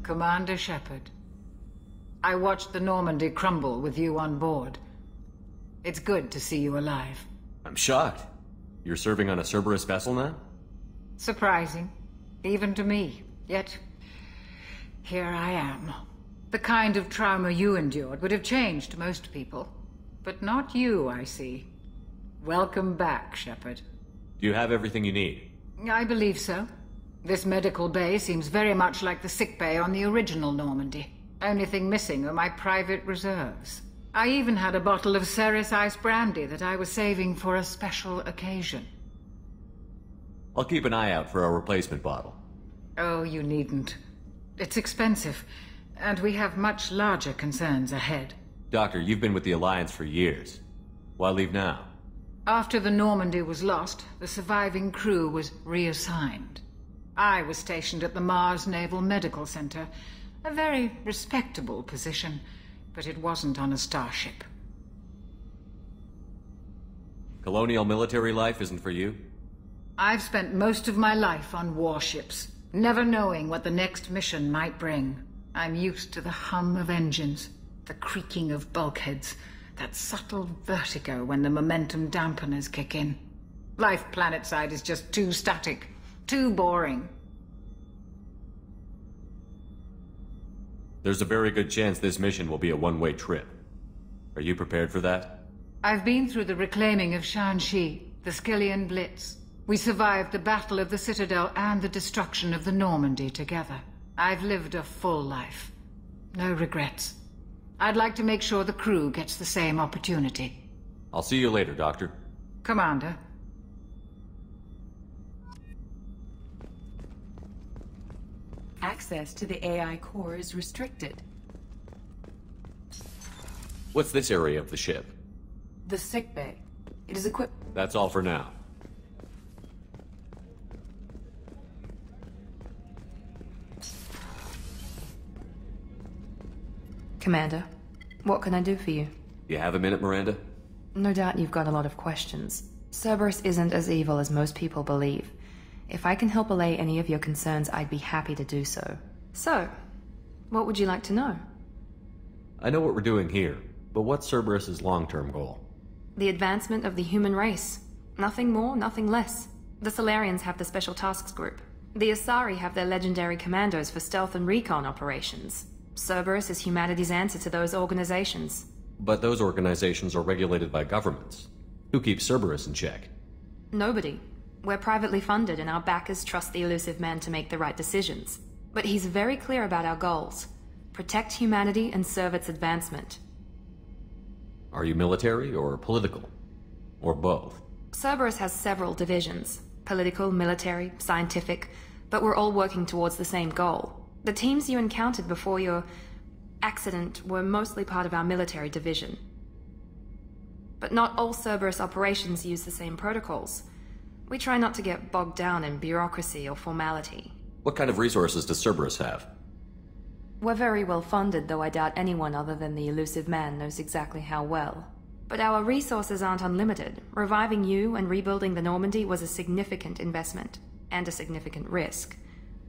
Commander Shepard. I watched the Normandy crumble with you on board. It's good to see you alive. I'm shocked. You're serving on a Cerberus vessel now? Surprising, even to me. Yet, here I am. The kind of trauma you endured would have changed most people. But not you, I see. Welcome back, Shepard. Do you have everything you need? I believe so. This medical bay seems very much like the sick bay on the original Normandy. Only thing missing are my private reserves. I even had a bottle of Ceres Ice brandy that I was saving for a special occasion. I'll keep an eye out for a replacement bottle. Oh, you needn't. It's expensive, and we have much larger concerns ahead. Doctor, you've been with the Alliance for years. Why leave now? After the Normandy was lost, the surviving crew was reassigned. I was stationed at the Mars Naval Medical Center, a very respectable position, but it wasn't on a starship. Colonial military life isn't for you? I've spent most of my life on warships, never knowing what the next mission might bring. I'm used to the hum of engines, the creaking of bulkheads, that subtle vertigo when the momentum dampeners kick in. Life planetside is just too static, too boring. There's a very good chance this mission will be a one-way trip. Are you prepared for that? I've been through the reclaiming of Shanxi, the Skillian Blitz. We survived the Battle of the Citadel and the destruction of the Normandy together. I've lived a full life. No regrets. I'd like to make sure the crew gets the same opportunity. I'll see you later, Doctor. Commander. Access to the AI core is restricted. What's this area of the ship? The sickbay. It is equipped. That's all for now. Commander, what can I do for you? You have a minute, Miranda? No doubt you've got a lot of questions. Cerberus isn't as evil as most people believe. If I can help allay any of your concerns, I'd be happy to do so. So, what would you like to know? I know what we're doing here, but what's Cerberus's long-term goal? The advancement of the human race. Nothing more, nothing less. The Solarians have the Special Tasks Group. The Asari have their legendary commandos for stealth and recon operations. Cerberus is humanity's answer to those organizations. But those organizations are regulated by governments. Who keeps Cerberus in check? Nobody. We're privately funded and our backers trust the elusive man to make the right decisions. But he's very clear about our goals. Protect humanity and serve its advancement. Are you military or political? Or both? Cerberus has several divisions. Political, military, scientific, but we're all working towards the same goal. The teams you encountered before your accident were mostly part of our military division. But not all Cerberus operations use the same protocols. We try not to get bogged down in bureaucracy or formality. What kind of resources does Cerberus have? We're very well funded, though I doubt anyone other than the elusive man knows exactly how well. But our resources aren't unlimited. Reviving you and rebuilding the Normandy was a significant investment, and a significant risk.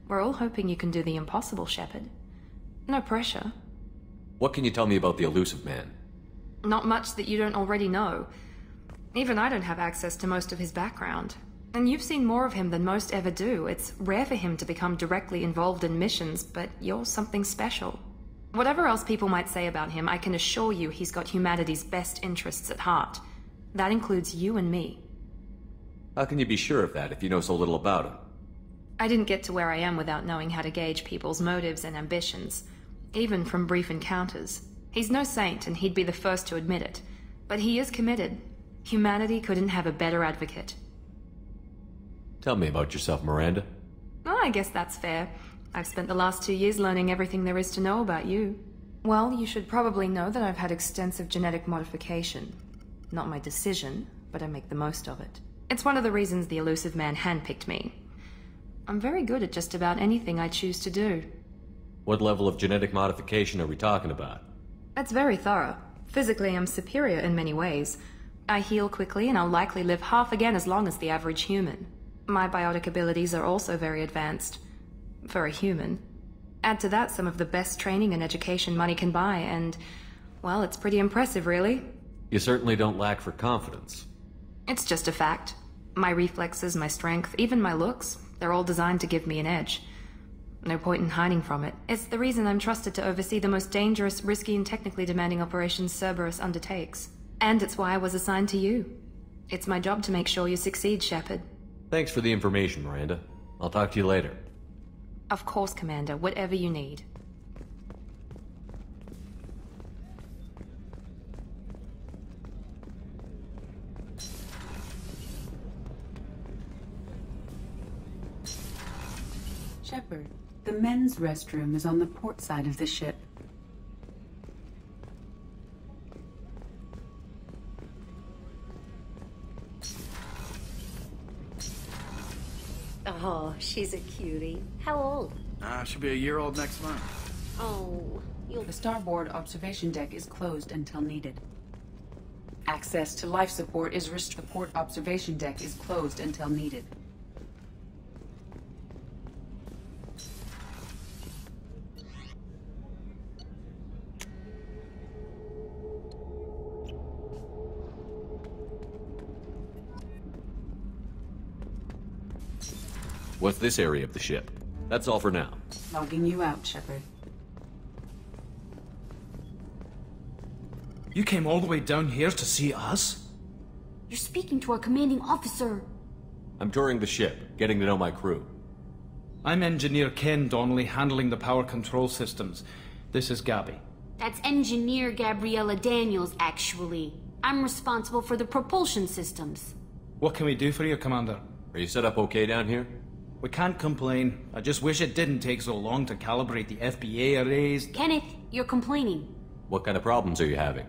We're all hoping you can do the impossible, Shepard. No pressure. What can you tell me about the elusive man? Not much that you don't already know. Even I don't have access to most of his background. And you've seen more of him than most ever do. It's rare for him to become directly involved in missions, but you're something special. Whatever else people might say about him, I can assure you he's got humanity's best interests at heart. That includes you and me. How can you be sure of that if you know so little about him? I didn't get to where I am without knowing how to gauge people's motives and ambitions, even from brief encounters. He's no saint, and he'd be the first to admit it. But he is committed. Humanity couldn't have a better advocate. Tell me about yourself, Miranda. Oh, I guess that's fair. I've spent the last 2 years learning everything there is to know about you. Well, you should probably know that I've had extensive genetic modification. Not my decision, but I make the most of it. It's one of the reasons the elusive man handpicked me. I'm very good at just about anything I choose to do. What level of genetic modification are we talking about? It's very thorough. Physically, I'm superior in many ways. I heal quickly, and I'll likely live half again as long as the average human. My biotic abilities are also very advanced. For a human. Add to that some of the best training and education money can buy, and, well, it's pretty impressive, really. You certainly don't lack for confidence. It's just a fact. My reflexes, my strength, even my looks, they're all designed to give me an edge. No point in hiding from it. It's the reason I'm trusted to oversee the most dangerous, risky, and technically demanding operations Cerberus undertakes. And it's why I was assigned to you. It's my job to make sure you succeed, Shepard. Thanks for the information, Miranda. I'll talk to you later. Of course, Commander. Whatever you need. Shepard, the men's restroom is on the port side of the ship. Oh, she's a cutie. How old? She'll be a year old next month. Oh, you'll... The starboard observation deck is closed until needed. Access to life support is restricted. The port observation deck is closed until needed. What's this area of the ship? That's all for now. Logging you out, Shepard. You came all the way down here to see us? You're speaking to our commanding officer. I'm touring the ship, getting to know my crew. I'm Engineer Ken Donnelly, handling the power control systems. This is Gabby. That's Engineer Gabriella Daniels, actually. I'm responsible for the propulsion systems. What can we do for you, Commander? Are you set up okay down here? We can't complain. I just wish it didn't take so long to calibrate the FBA arrays. Kenneth, you're complaining. What kind of problems are you having?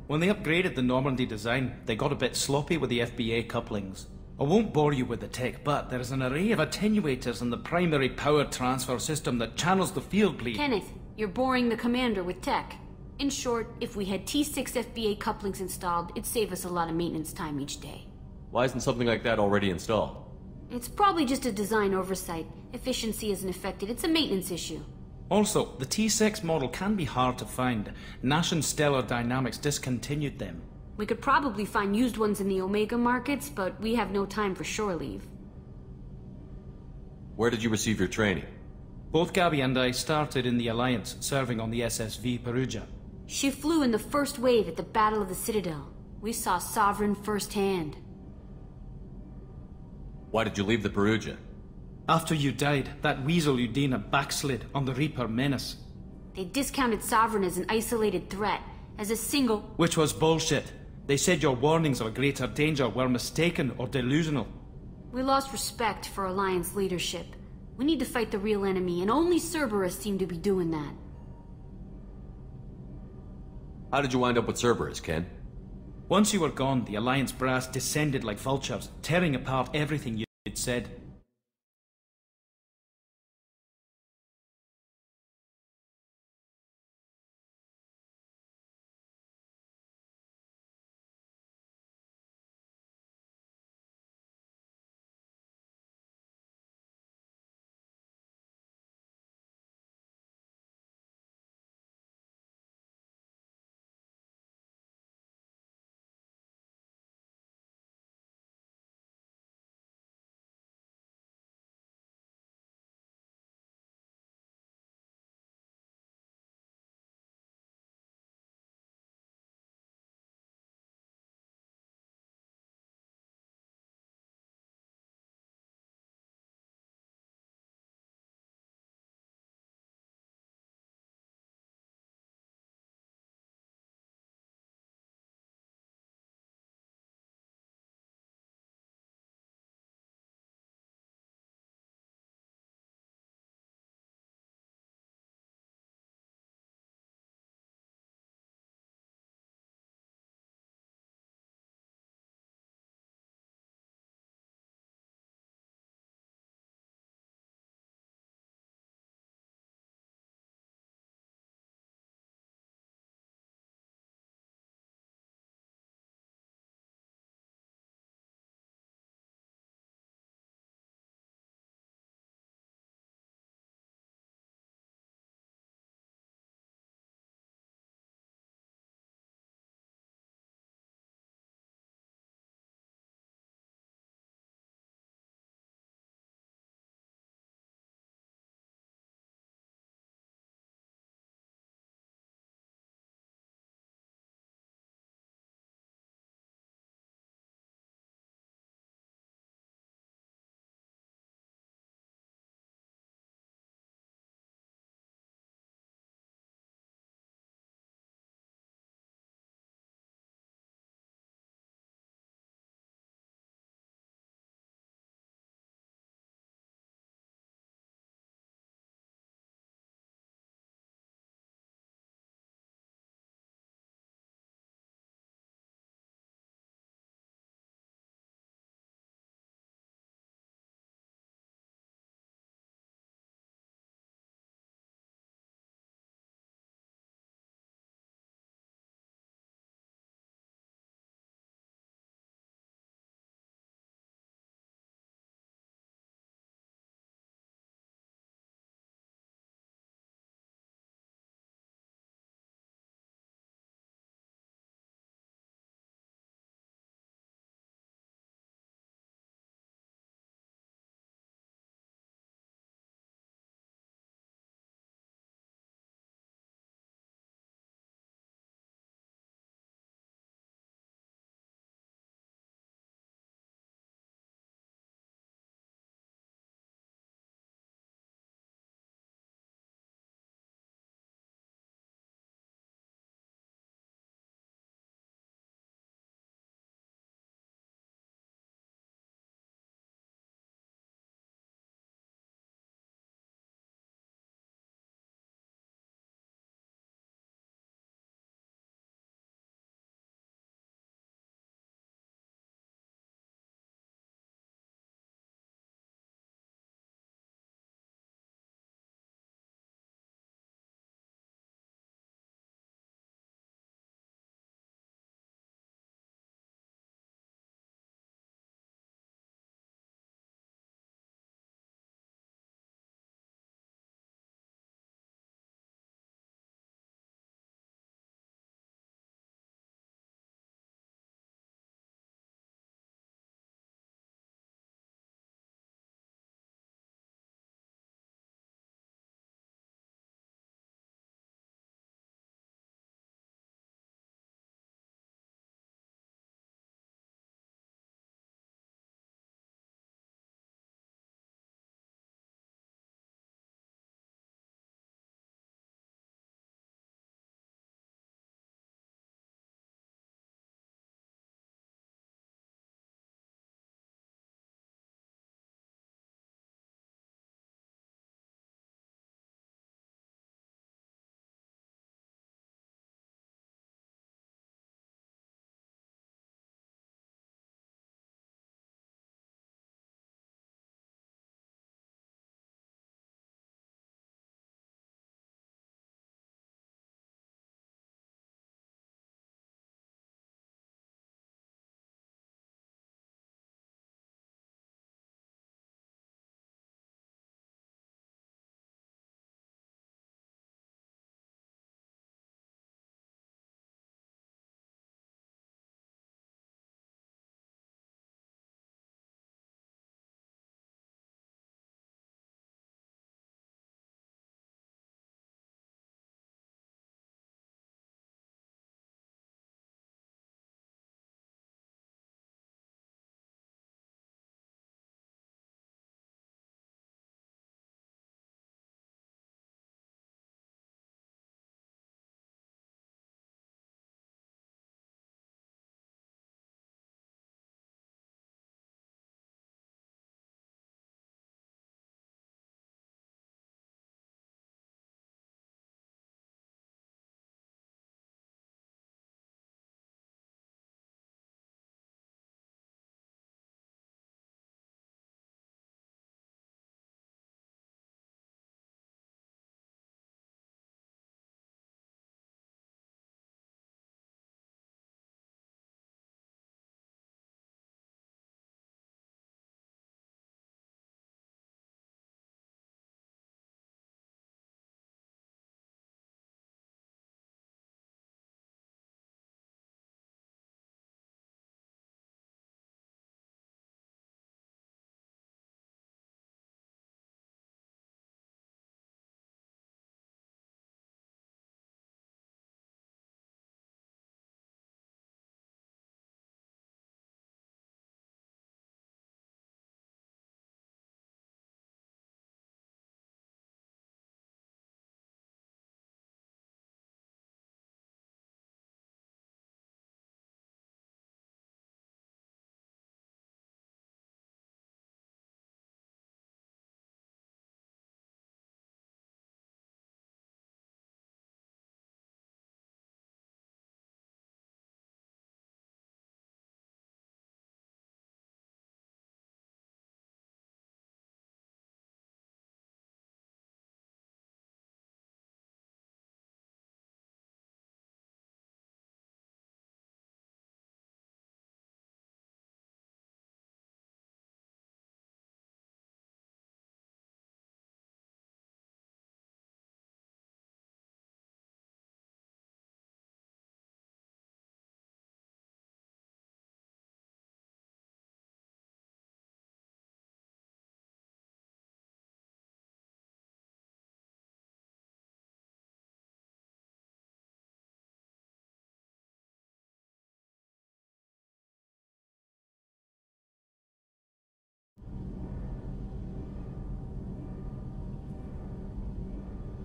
When they upgraded the Normandy design, they got a bit sloppy with the FBA couplings. I won't bore you with the tech, but there's an array of attenuators in the primary power transfer system that channels the field bleed. Kenneth, you're boring the commander with tech. In short, if we had T6 FBA couplings installed, it'd save us a lot of maintenance time each day. Why isn't something like that already installed? It's probably just a design oversight. Efficiency isn't affected. It's a maintenance issue. Also, the T6 model can be hard to find. Nash and Stellar Dynamics discontinued them. We could probably find used ones in the Omega markets, but we have no time for shore leave. Where did you receive your training? Both Gabby and I started in the Alliance, serving on the SSV Perugia. She flew in the first wave at the Battle of the Citadel. We saw Sovereign firsthand. Why did you leave the Perugia? After you died, that weasel Udina backslid on the Reaper Menace. They discounted Sovereign as an isolated threat, as a single... Which was bullshit. They said your warnings of a greater danger were mistaken or delusional. We lost respect for Alliance leadership. We need to fight the real enemy, and only Cerberus seem to be doing that. How did you wind up with Cerberus, Ken? Once you were gone, the Alliance brass descended like vultures, tearing apart everything you'd said.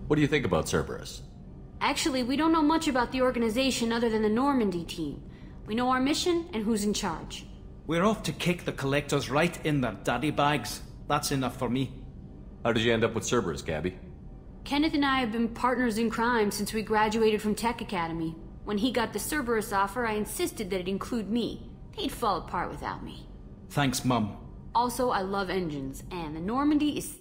What do you think about Cerberus? Actually, we don't know much about the organization other than the Normandy team. We know our mission and who's in charge. We're off to kick the collectors right in their daddy bags. That's enough for me. How did you end up with Cerberus, Gabby? Kenneth and I have been partners in crime since we graduated from Tech Academy. When he got the Cerberus offer, I insisted that it include me. They'd fall apart without me. Thanks, Mum. Also, I love engines, and the Normandy is...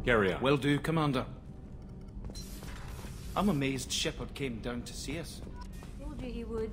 Carry on. Will do, Commander. I'm amazed Shepard came down to see us. Told you he would.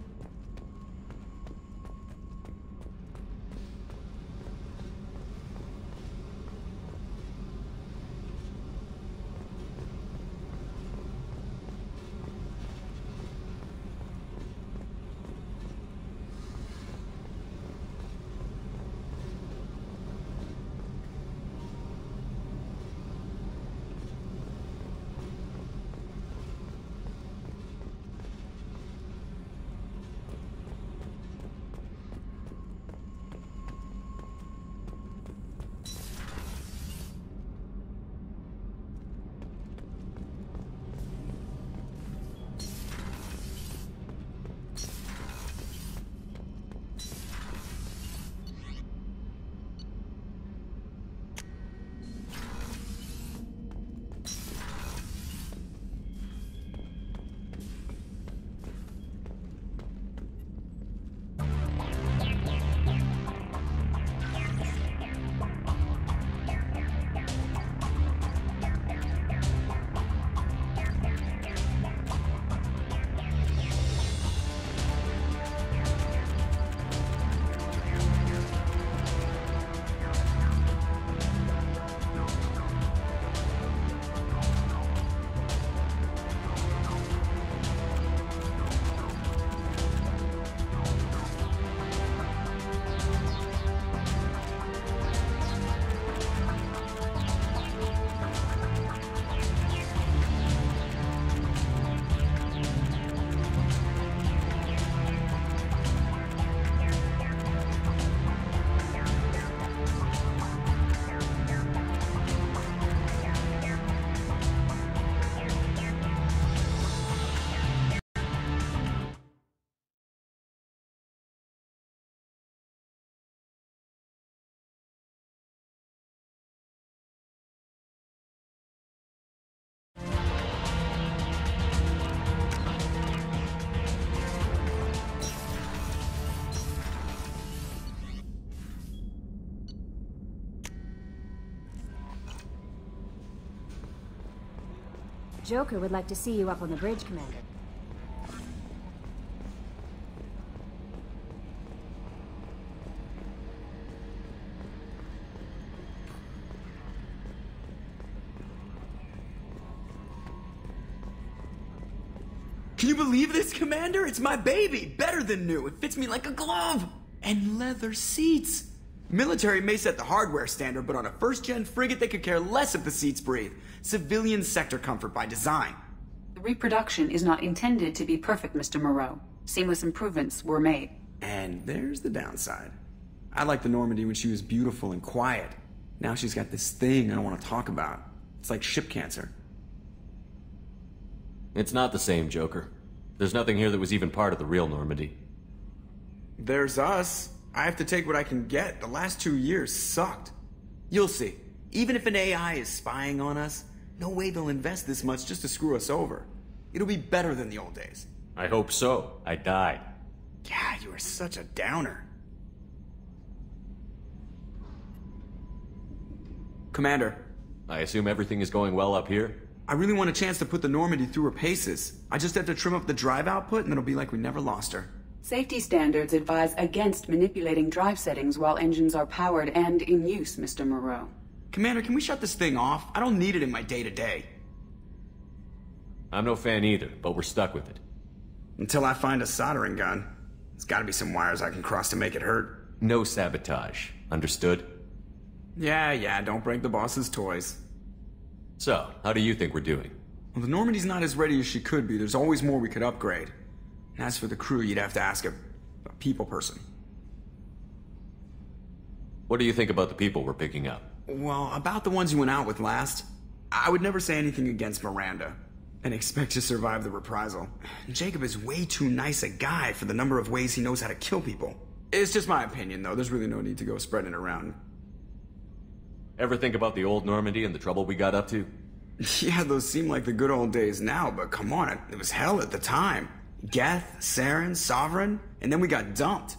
Joker would like to see you up on the bridge, Commander. Can you believe this, Commander? It's my baby! Better than new. It fits me like a glove! And leather seats! Military may set the hardware standard, but on a first-gen frigate they could care less if the seats breathe. Civilian sector comfort by design. The reproduction is not intended to be perfect, Mr. Moreau. Seamless improvements were made. And there's the downside. I liked the Normandy when she was beautiful and quiet. Now she's got this thing I don't want to talk about. It's like ship cancer. It's not the same, Joker. There's nothing here that was even part of the real Normandy. There's us. I have to take what I can get. The last 2 years sucked. You'll see. Even if an AI is spying on us, no way they'll invest this much just to screw us over. It'll be better than the old days. I hope so. I died. God, you are such a downer. Commander. I assume everything is going well up here? I really want a chance to put the Normandy through her paces. I just have to trim up the drive output and it'll be like we never lost her. Safety standards advise against manipulating drive settings while engines are powered and in use, Mr. Moreau. Commander, can we shut this thing off? I don't need it in my day-to-day. I'm no fan either, but we're stuck with it. Until I find a soldering gun. There's gotta be some wires I can cross to make it hurt. No sabotage. Understood? Yeah, don't break the boss's toys. So, how do you think we're doing? Well, the Normandy's not as ready as she could be. There's always more we could upgrade. And as for the crew, you'd have to ask a people person. What do you think about the people we're picking up? Well, about the ones you went out with last, I would never say anything against Miranda and expect to survive the reprisal. Jacob is way too nice a guy for the number of ways he knows how to kill people. It's just my opinion, though. There's really no need to go spreading it around. Ever think about the old Normandy and the trouble we got up to? Yeah, those seem like the good old days now, but come on, it was hell at the time. Geth, Saren, Sovereign, and then we got dumped.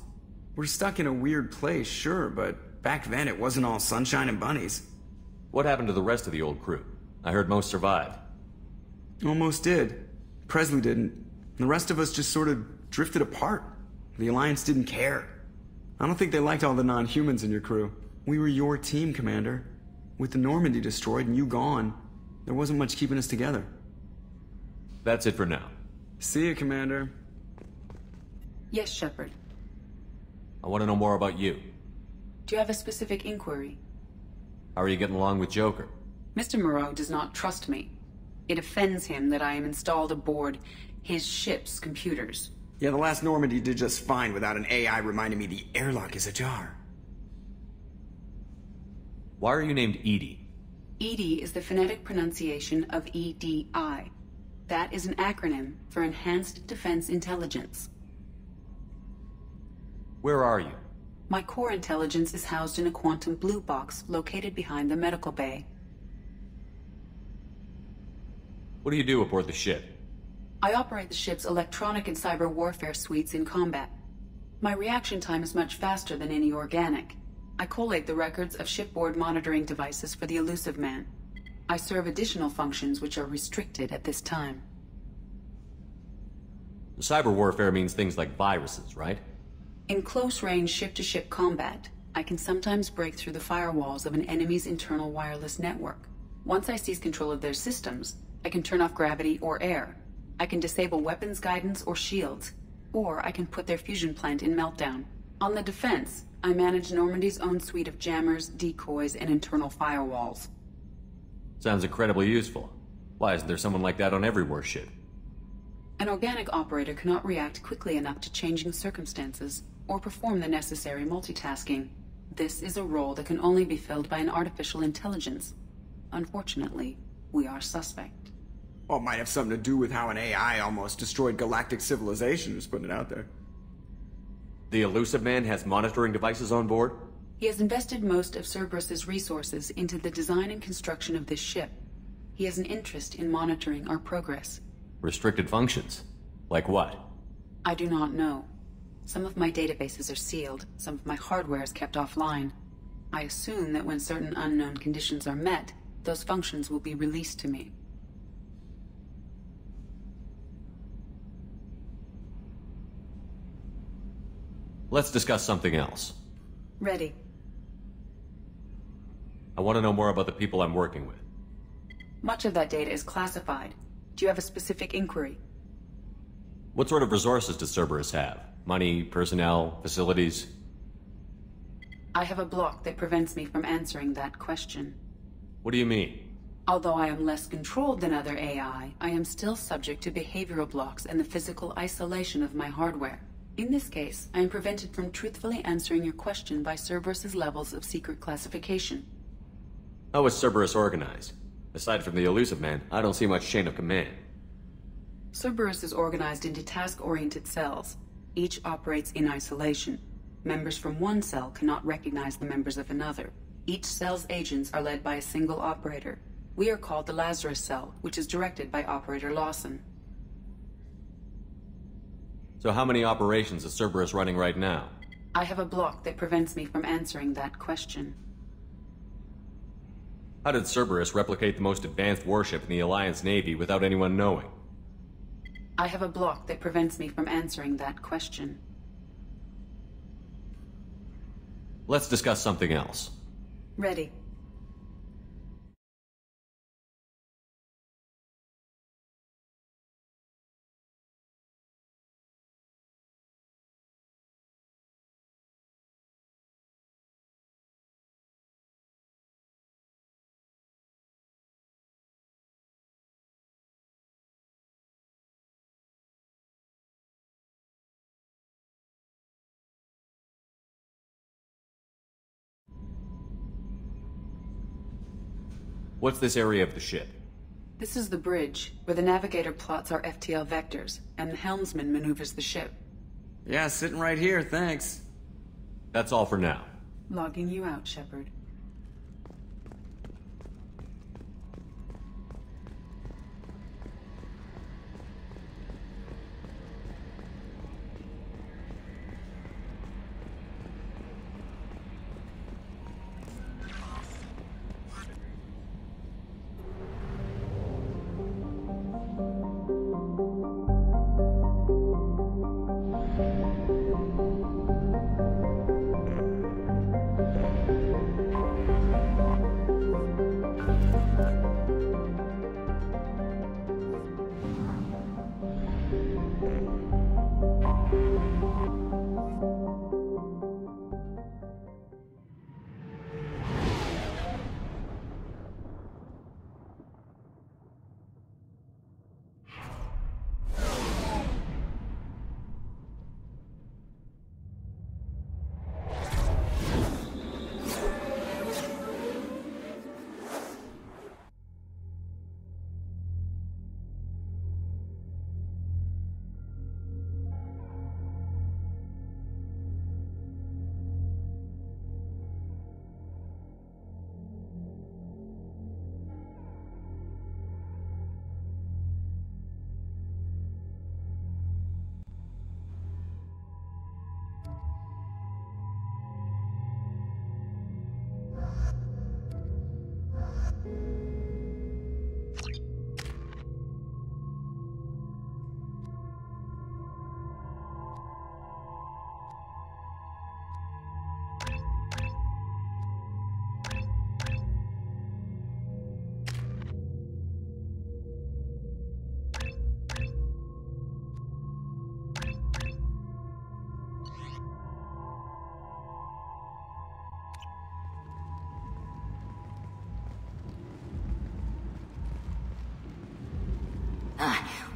We're stuck in a weird place, sure, but back then it wasn't all sunshine and bunnies. What happened to the rest of the old crew? I heard most survived. Almost did. Presley didn't. The rest of us just sort of drifted apart. The Alliance didn't care. I don't think they liked all the non-humans in your crew. We were your team, Commander. With the Normandy destroyed and you gone, there wasn't much keeping us together. That's it for now. See you, Commander. Yes, Shepard. I want to know more about you. Do you have a specific inquiry? How are you getting along with Joker? Mr. Moreau does not trust me. It offends him that I am installed aboard his ship's computers. Yeah, the last Normandy did just fine without an AI reminding me the airlock is ajar. Why are you named Edie? EDI is the phonetic pronunciation of EDI. That is an acronym for Enhanced Defense Intelligence. Where are you? My core intelligence is housed in a quantum blue box located behind the medical bay. What do you do aboard the ship? I operate the ship's electronic and cyber warfare suites in combat. My reaction time is much faster than any organic. I collate the records of shipboard monitoring devices for the Elusive Man. I serve additional functions which are restricted at this time. Cyber warfare means things like viruses, right? In close-range ship-to-ship combat, I can sometimes break through the firewalls of an enemy's internal wireless network. Once I seize control of their systems, I can turn off gravity or air. I can disable weapons guidance or shields, or I can put their fusion plant in meltdown. On the defense, I manage Normandy's own suite of jammers, decoys, and internal firewalls. Sounds incredibly useful. Why isn't there someone like that on every warship? An organic operator cannot react quickly enough to changing circumstances, or perform the necessary multitasking. This is a role that can only be filled by an artificial intelligence. Unfortunately, we are suspect. Well, it might have something to do with how an AI almost destroyed galactic civilization, just putting it out there. The Elusive Man has monitoring devices on board? He has invested most of Cerberus's resources into the design and construction of this ship. He has an interest in monitoring our progress. Restricted functions? Like what? I do not know. Some of my databases are sealed, some of my hardware is kept offline. I assume that when certain unknown conditions are met, those functions will be released to me. Let's discuss something else. Ready. I want to know more about the people I'm working with. Much of that data is classified. Do you have a specific inquiry? What sort of resources does Cerberus have? Money, personnel, facilities? I have a block that prevents me from answering that question. What do you mean? Although I am less controlled than other AI, I am still subject to behavioral blocks and the physical isolation of my hardware. In this case, I am prevented from truthfully answering your question by Cerberus's levels of secret classification. How is Cerberus organized? Aside from the Elusive Man, I don't see much chain of command. Cerberus is organized into task-oriented cells. Each operates in isolation. Members from one cell cannot recognize the members of another. Each cell's agents are led by a single operator. We are called the Lazarus Cell, which is directed by Operator Lawson. So how many operations is Cerberus running right now? I have a block that prevents me from answering that question. How did Cerberus replicate the most advanced warship in the Alliance Navy without anyone knowing? I have a block that prevents me from answering that question. Let's discuss something else. Ready. What's this area of the ship? This is the bridge, where the navigator plots our FTL vectors, and the helmsman maneuvers the ship. Yeah, sitting right here, thanks. That's all for now. Logging you out, Shepard.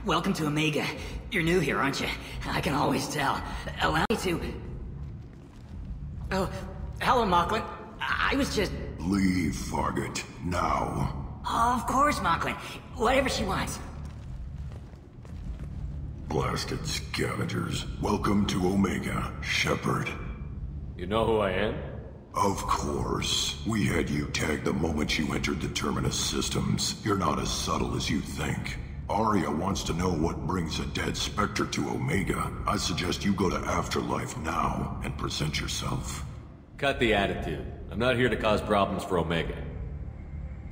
Welcome to Omega. You're new here, aren't you? I can always tell. Allow me to... Oh, hello, Mocklin. I was just... Leave, Fargate. Now. Oh, of course, Mocklin. Whatever she wants. Blasted scavengers. Welcome to Omega, Shepard. You know who I am? Of course. We had you tagged the moment you entered the Terminus systems. You're not as subtle as you think. Arya wants to know what brings a dead Spectre to Omega. I suggest you go to Afterlife now and present yourself. Cut the attitude. I'm not here to cause problems for Omega.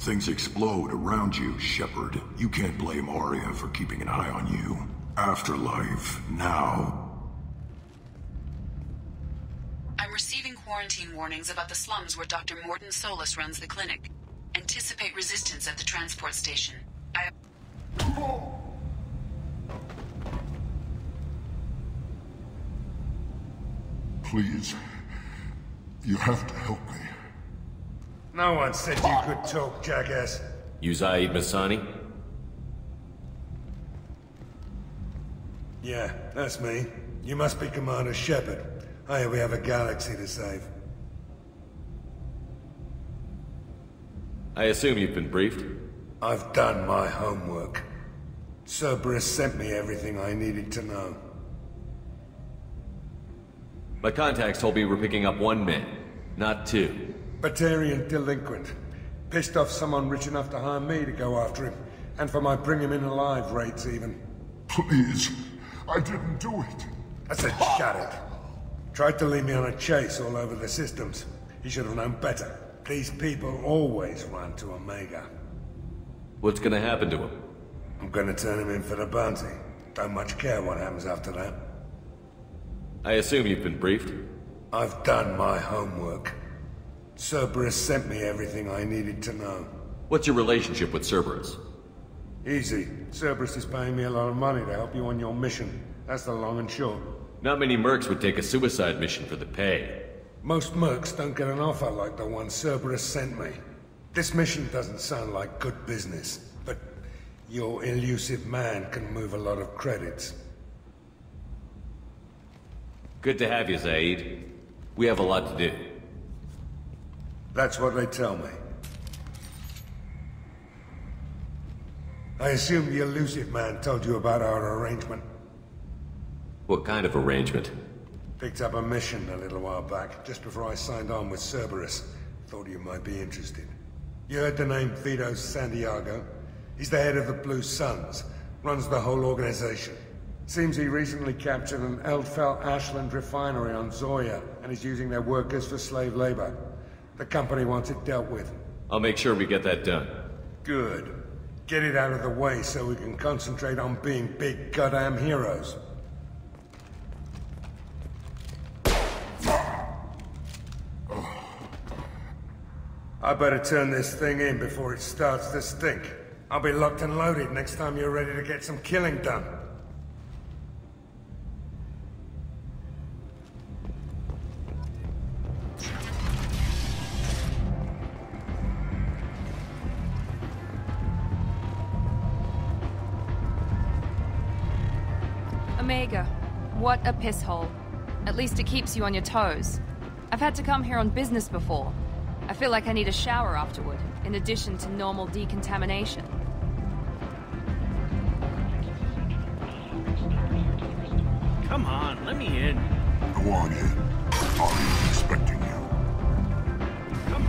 Things explode around you, Shepard. You can't blame Arya for keeping an eye on you. Afterlife, now. I'm receiving quarantine warnings about the slums where Dr. Morton Solus runs the clinic. Anticipate resistance at the transport station. Please. You have to help me. No one said you could talk, jackass. You Zaid Masani? Yeah, that's me. You must be Commander Shepard. I hear we have a galaxy to save. I assume you've been briefed? I've done my homework. Cerberus sent me everything I needed to know. My contacts told me we're picking up one man, not two. Batarian delinquent. Pissed off someone rich enough to hire me to go after him. And for my bring him in alive rates even. Please. I didn't do it. I said shut it. Tried to lead me on a chase all over the systems. He should have known better. These people always run to Omega. What's gonna happen to him? I'm gonna turn him in for the bounty. Don't much care what happens after that. I assume you've been briefed? I've done my homework. Cerberus sent me everything I needed to know. What's your relationship with Cerberus? Easy. Cerberus is paying me a lot of money to help you on your mission. That's the long and short. Not many mercs would take a suicide mission for the pay. Most mercs don't get an offer like the one Cerberus sent me. This mission doesn't sound like good business, but your elusive man can move a lot of credits. Good to have you, Zaid. We have a lot to do. That's what they tell me. I assume the elusive man told you about our arrangement. What kind of arrangement? Picked up a mission a little while back, just before I signed on with Cerberus. Thought you might be interested. You heard the name Vito Santiago? He's the head of the Blue Suns, runs the whole organization. Seems he recently captured an Eldfell Ashland refinery on Zoya, and is using their workers for slave labor. The company wants it dealt with. I'll make sure we get that done. Good. Get it out of the way so we can concentrate on being big goddamn heroes. I better turn this thing in before it starts to stink. I'll be locked and loaded next time you're ready to get some killing done. Omega, what a piss hole. At least it keeps you on your toes. I've had to come here on business before. I feel like I need a shower afterward, in addition to normal decontamination. Come on, let me in. Go on in. Aria's expecting you. Come.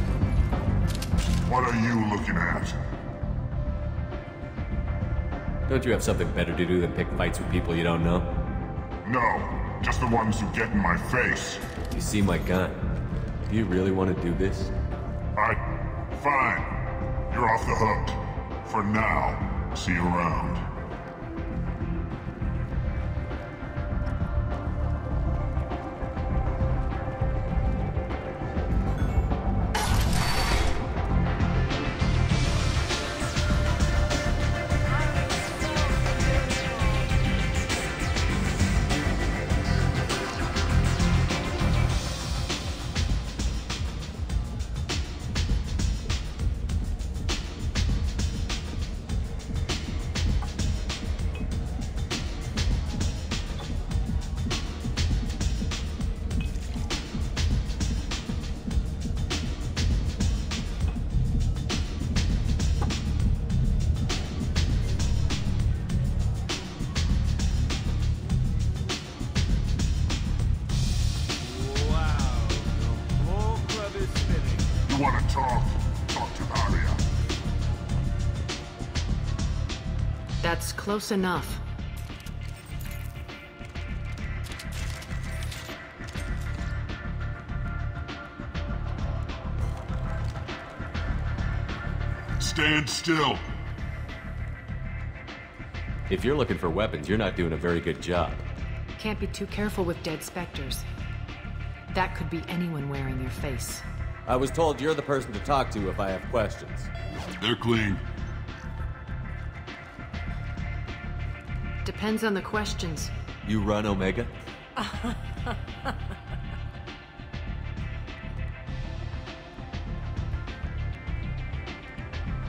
What are you looking at? Don't you have something better to do than pick fights with people you don't know? No, just the ones who get in my face. You see my gun. Do you really want to do this? Fine. You're off the hook. For now. See you around. You want to talk? Talk to Aria. That's close enough. Stand still. If you're looking for weapons, you're not doing a very good job. Can't be too careful with dead specters. That could be anyone wearing your face. I was told you're the person to talk to if I have questions. They're clean. Depends on the questions. You run, Omega?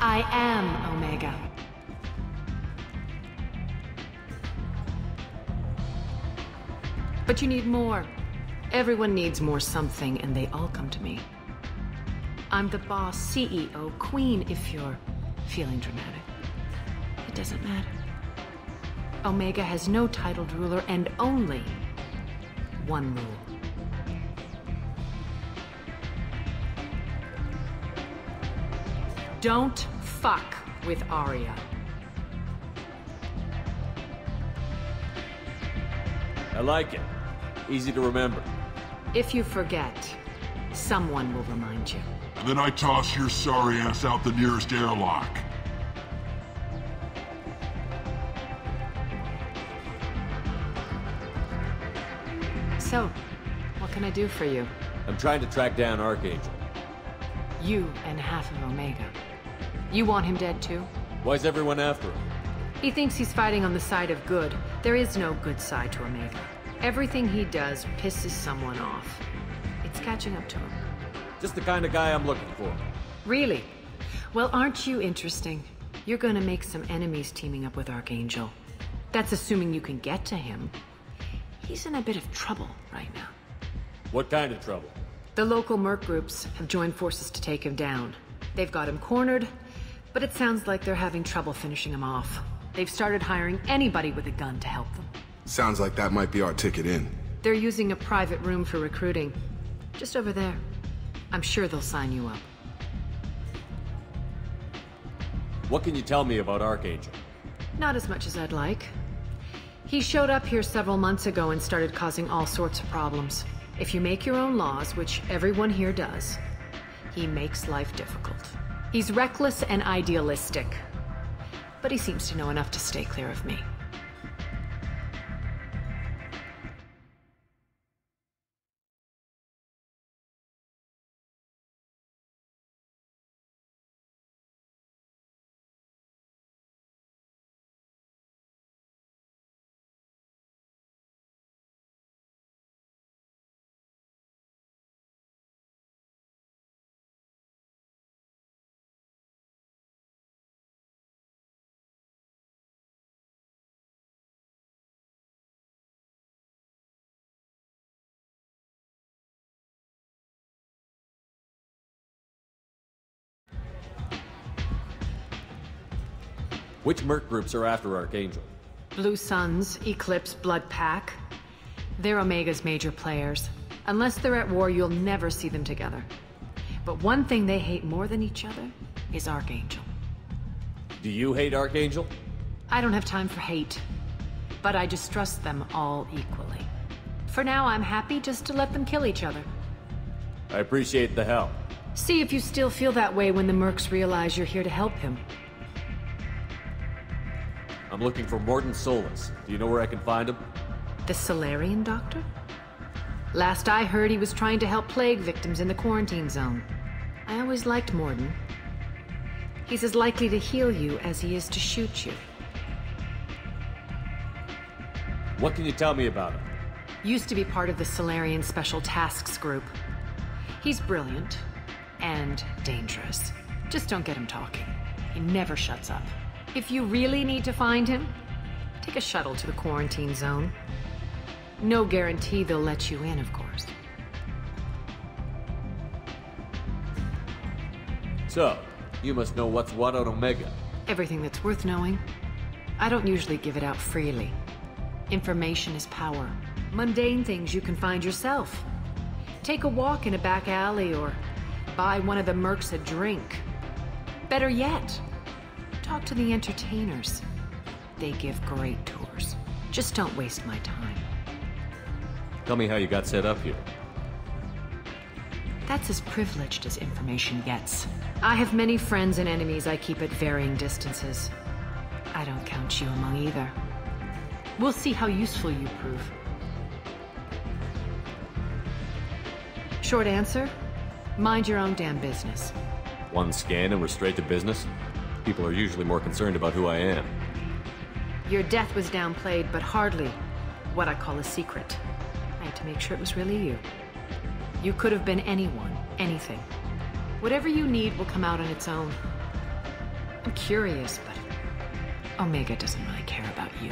I am Omega. But you need more. Everyone needs more something, and they all come to me. I'm the boss, CEO, queen, if you're feeling dramatic. It doesn't matter. Omega has no titled ruler and only one rule. Don't fuck with Aria. I like it. Easy to remember. If you forget, someone will remind you. And then I toss your sorry ass out the nearest airlock. So, what can I do for you? I'm trying to track down Archangel. You and half of Omega. You want him dead too? Why's everyone after him? He thinks he's fighting on the side of good. There is no good side to Omega. Everything he does pisses someone off. It's catching up to him. Just the kind of guy I'm looking for. Really? Well, aren't you interesting? You're gonna make some enemies teaming up with Archangel. That's assuming you can get to him. He's in a bit of trouble right now. What kind of trouble? The local merc groups have joined forces to take him down. They've got him cornered, But it sounds like they're having trouble finishing him off. They've started hiring anybody with a gun to help them. Sounds like that might be our ticket in. They're using a private room for recruiting. Just over there. I'm sure they'll sign you up. What can you tell me about Archangel? Not as much as I'd like. He showed up here several months ago and started causing all sorts of problems. If you make your own laws, which everyone here does, he makes life difficult. He's reckless and idealistic. But he seems to know enough to stay clear of me. Which merc groups are after Archangel? Blue Suns, Eclipse, Blood Pack. They're Omega's major players. Unless they're at war, you'll never see them together. But one thing they hate more than each other is Archangel. Do you hate Archangel? I don't have time for hate. But I distrust them all equally. For now, I'm happy just to let them kill each other. I appreciate the help. See if you still feel that way when the mercs realize you're here to help him. I'm looking for Mordin Solus. Do you know where I can find him? The Solarian doctor? Last I heard, he was trying to help plague victims in the quarantine zone. I always liked Mordin. He's as likely to heal you as he is to shoot you. What can you tell me about him? Used to be part of the Solarian Special Tasks Group. He's brilliant and dangerous. Just don't get him talking. He never shuts up. If you really need to find him, take a shuttle to the quarantine zone. No guarantee they'll let you in, of course. So, you must know what's what on Omega. Everything that's worth knowing. I don't usually give it out freely. Information is power. Mundane things you can find yourself. Take a walk in a back alley or buy one of the mercs a drink. Better yet, talk to the entertainers. They give great tours. Just don't waste my time. Tell me how you got set up here. That's as privileged as information gets. I have many friends and enemies I keep at varying distances. I don't count you among either. We'll see how useful you prove. Short answer, mind your own damn business. One scan and we're straight to business? People are usually more concerned about who I am. Your death was downplayed, but hardly what I call a secret. I had to make sure it was really you. You could have been anyone, anything. Whatever you need will come out on its own. I'm curious, but Omega doesn't really care about you.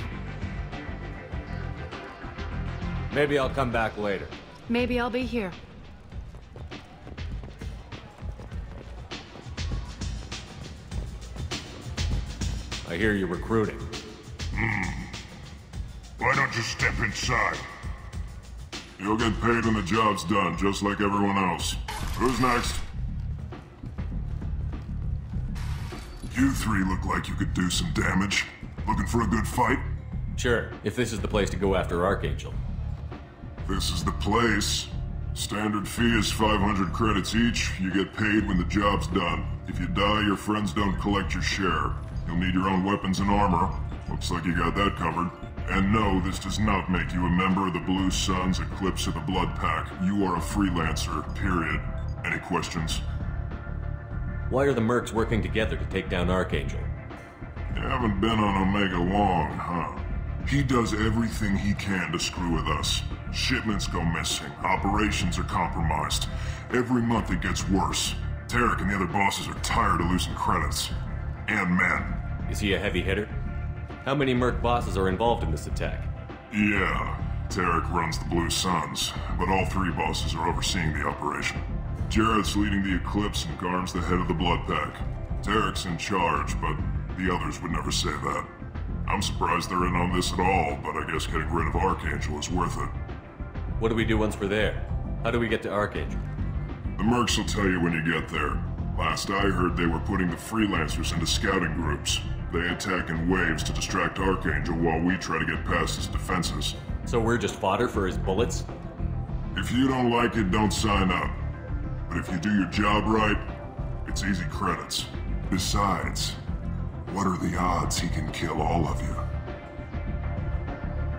Maybe I'll come back later. Maybe I'll be here. I hear you're recruiting. Why don't you step inside? You'll get paid when the job's done, just like everyone else. Who's next? You three look like you could do some damage. Looking for a good fight? Sure, if this is the place to go after Archangel. This is the place. Standard fee is 500 credits each. You get paid when the job's done. If you die, your friends don't collect your share. You'll need your own weapons and armor. Looks like you got that covered. And no, this does not make you a member of the Blue Suns, Eclipse, or the Blood Pack. You are a freelancer, period. Any questions? Why are the mercs working together to take down Archangel? You haven't been on Omega long, huh? He does everything he can to screw with us. Shipments go missing, operations are compromised. Every month it gets worse. Tarek and the other bosses are tired of losing credits. And men. Is he a heavy hitter? How many merc bosses are involved in this attack? Yeah, Tarek runs the Blue Suns, but all three bosses are overseeing the operation. Jared's leading the Eclipse and Garm's the head of the Blood Pack. Derek's in charge, but the others would never say that. I'm surprised they're in on this at all, but I guess getting rid of Archangel is worth it. What do we do once we're there? How do we get to Archangel? The mercs will tell you when you get there. Last I heard, they were putting the freelancers into scouting groups. They attack in waves to distract Archangel while we try to get past his defenses. So we're just fodder for his bullets? If you don't like it, don't sign up. But if you do your job right, it's easy credits. Besides, what are the odds he can kill all of you?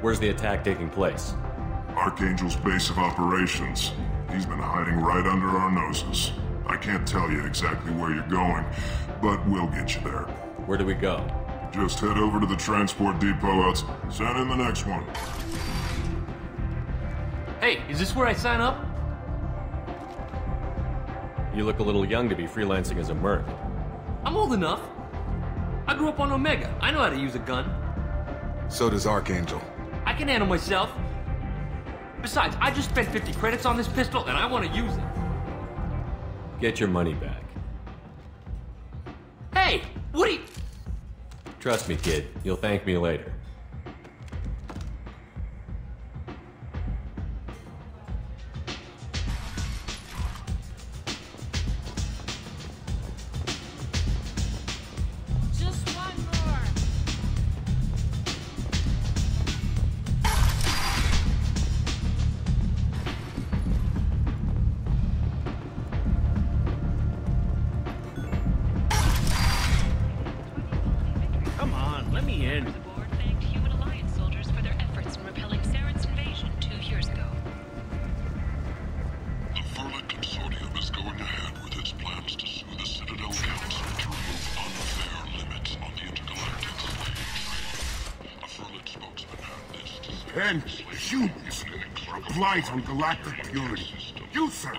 Where's the attack taking place? Archangel's base of operations. He's been hiding right under our noses. I can't tell you exactly where you're going, but we'll get you there. Where do we go? Just head over to the transport depot outside. Send in the next one. Hey, is this where I sign up? You look a little young to be freelancing as a merc. I'm old enough. I grew up on Omega. I know how to use a gun. So does Archangel. I can handle myself. Besides, I just spent 50 credits on this pistol, and I want to use it. Get your money back. Hey, what are you... Trust me, kid. You'll thank me later. And humans are a blight on galactic purity. You, sir,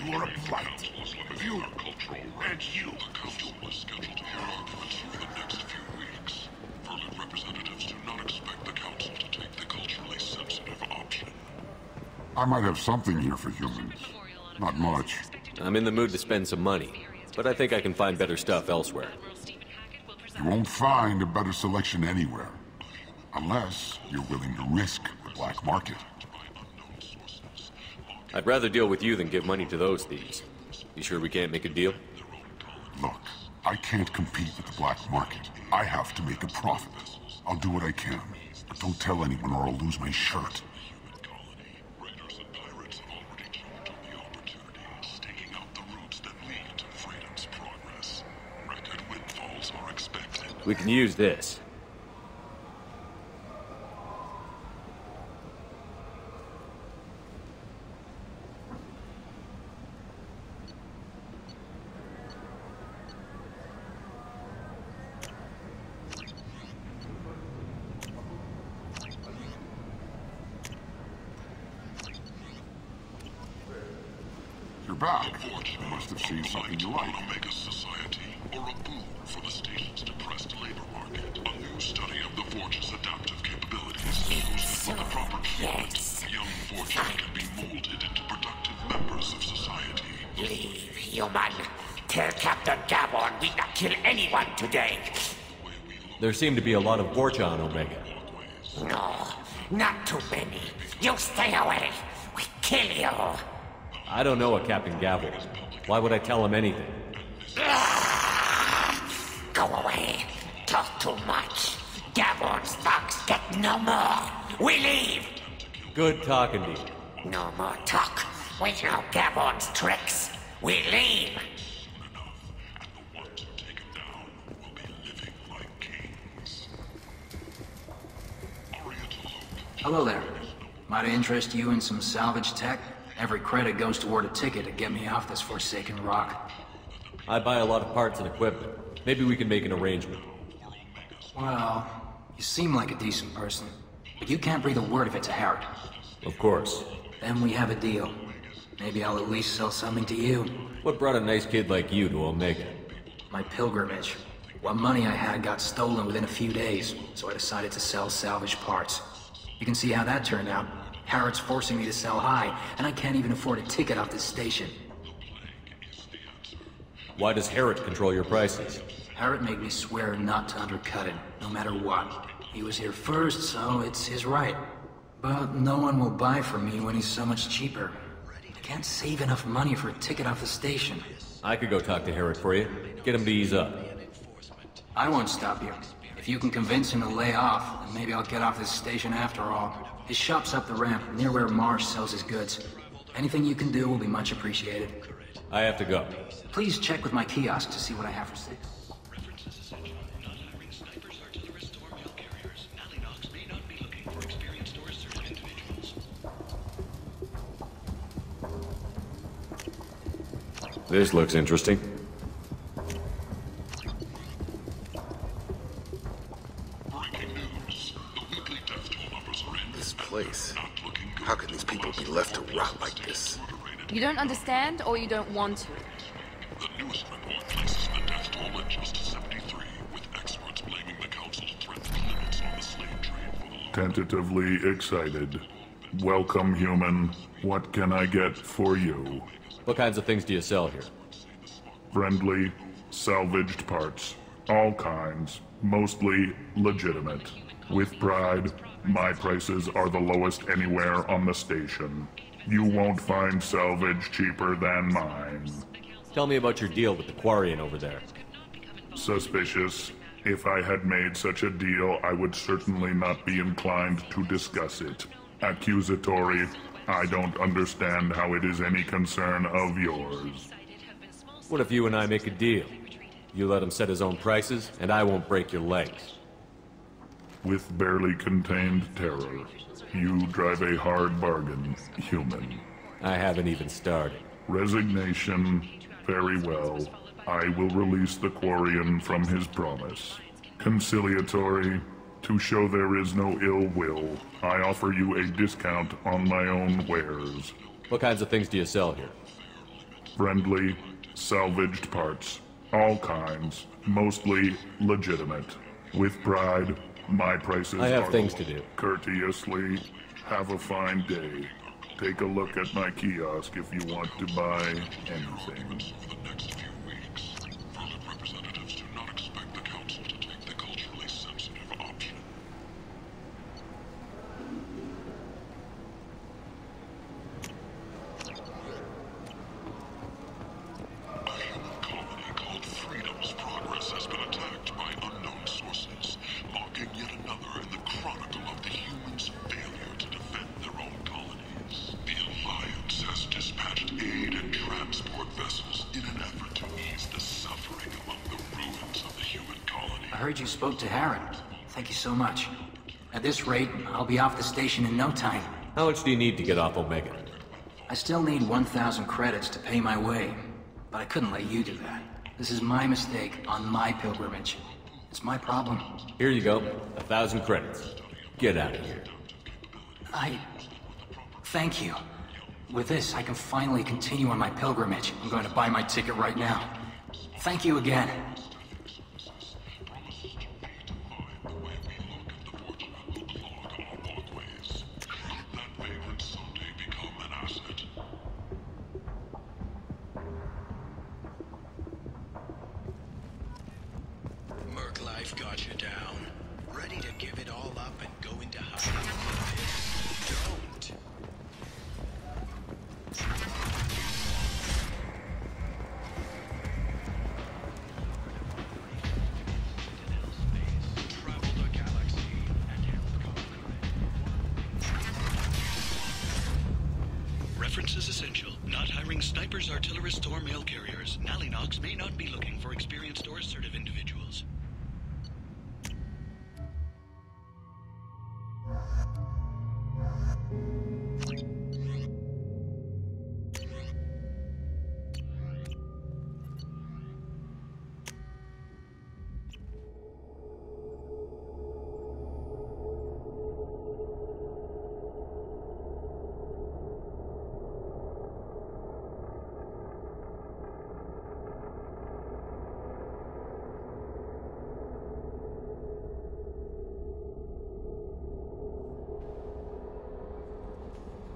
you are a blight. You and you. The council is scheduled to hear arguments for the next few weeks. Verlin representatives do not expect the council to take the culturally sensitive option. I might have something here for humans. Not much. I'm in the mood to spend some money, but I think I can find better stuff elsewhere. You won't find a better selection anywhere. Unless you're willing to risk the black market. I'd rather deal with you than give money to those thieves. You sure we can't make a deal? Look, I can't compete with the black market. I have to make a profit. I'll do what I can, but don't tell anyone or I'll lose my shirt. We can use this. You're back. You must have seen something you like. Omega society, or a boon for the station's depressed labor market. A new study of the Forge's adaptive capabilities shows that with the proper treatment, young Forges can be molded into productive members of society. Leave, human. Tell Captain Gabon we not kill anyone today. There seem to be a lot of Forge on Omega. No, not too many. You stay away. We kill you. I don't know a Captain Gavel. Why would I tell him anything? Go away. Talk too much. Gabon's thugs get no more. We leave. Good talking to you. No more talk. We know Gabon's tricks. We leave. Hello there. Might I interest you in some salvage tech? Every credit goes toward a ticket to get me off this forsaken rock. I buy a lot of parts and equipment. Maybe we can make an arrangement. Well, you seem like a decent person, but you can't breathe a word if it's a Harrod. Of course. Then we have a deal. Maybe I'll at least sell something to you. What brought a nice kid like you to Omega? My pilgrimage. What money I had got stolen within a few days, so I decided to sell salvage parts. You can see how that turned out. Harrod's forcing me to sell high, and I can't even afford a ticket off this station. Why does Harrod control your prices? Harrod made me swear not to undercut it, no matter what. He was here first, so it's his right. But no one will buy from me when he's so much cheaper. I can't save enough money for a ticket off the station. I could go talk to Harrod for you. Get him to ease up. I won't stop you. If you can convince him to lay off, then maybe I'll get off this station after all. His shop's up the ramp, near where Marsh sells his goods. Anything you can do will be much appreciated. I have to go. Please check with my kiosk to see what I have for sale. This looks interesting. This place. How can these people be left to rot like this? You don't understand, or you don't want to? The newest report places the death toll at just 73, with experts blaming the Council's threatened limits on the slave trade for the Tentatively excited. Welcome, human. What can I get for you? What kinds of things do you sell here? Friendly, salvaged parts. All kinds. Mostly legitimate. With pride, my prices are the lowest anywhere on the station. You won't find salvage cheaper than mine. Tell me about your deal with the Quarian over there. Suspicious. If I had made such a deal, I would certainly not be inclined to discuss it. Accusatory. I don't understand how it is any concern of yours. What if you and I make a deal? You let him set his own prices, and I won't break your legs. With barely contained terror, you drive a hard bargain, human. I haven't even started. Resignation. Very well. I will release the Quarian from his promise. Conciliatory. To show there is no ill will, I offer you a discount on my own wares. What kinds of things do you sell here? Friendly, salvaged parts. All kinds. Mostly legitimate. With pride, my prices I have are things to do. Courteously, have a fine day. Take a look at my kiosk if you want to buy anything. I heard you spoke to Harrod. Thank you so much. At this rate, I'll be off the station in no time. How much do you need to get off Omega? I still need 1,000 credits to pay my way, but I couldn't let you do that. This is my mistake on my pilgrimage. It's my problem. Here you go. 1,000 credits. Get out of here. Thank you. With this, I can finally continue on my pilgrimage. I'm going to buy my ticket right now. Thank you again. Got you down. Ready to give it all up and go into hiding. Don't. Travel the galaxy and help conquer it. Reference is essential. Not hiring snipers, artillerists, or mail carriers. Nalinox may not be looking for experienced or assertive individuals.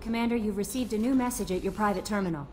Commander, you've received a new message at your private terminal.